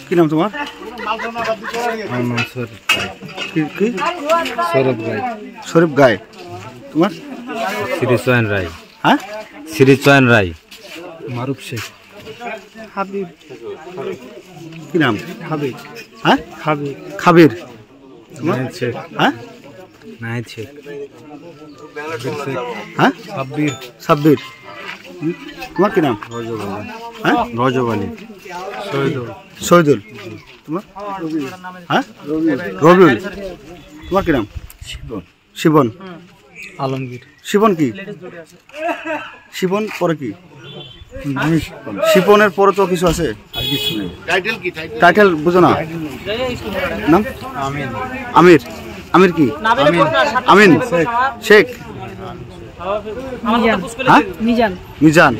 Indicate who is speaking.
Speaker 1: কি নাম তোমার?
Speaker 2: আমার নাম
Speaker 1: কি
Speaker 2: সৌরভ রায়।
Speaker 1: শরীফ গায়। তোমার?
Speaker 2: শ্রীচয়ন রায়।
Speaker 1: হ্যাঁ,
Speaker 2: শ্রীচয়ন রায়।
Speaker 1: মারুফ শেখ।
Speaker 3: হাবিব।
Speaker 1: কি নাম?
Speaker 3: হাবিব।
Speaker 1: হ্যাঁ,
Speaker 3: হাবিব।
Speaker 1: খাবির। তোমার?
Speaker 2: নাহিদ শেখ।
Speaker 1: হ্যাঁ
Speaker 2: নাহিদ শেখ।
Speaker 1: হ্যাঁ,
Speaker 2: সাব্বির।
Speaker 1: সাব্বির। তোমার কি নাম?
Speaker 2: রজব আলী।
Speaker 1: হ্যাঁ,
Speaker 2: রজব আলী। শহীদুল।
Speaker 1: শহীদুল। তোমার? হ্যাঁ, রবিউল। তোমার কি নাম?
Speaker 2: শিবন।
Speaker 1: শিবন।
Speaker 2: আলমগীর।
Speaker 1: শিবন কি? শিবন পরে কি? শিবনের পরে তো কিছু আছে।
Speaker 2: আর কিছু নেই।
Speaker 1: টাইটেল বুঝো না? নাম?
Speaker 2: আমিন।
Speaker 1: আমির। আমির কি? আমিন শেখ। হ্যাঁ,
Speaker 3: মিজান।
Speaker 1: মিজান।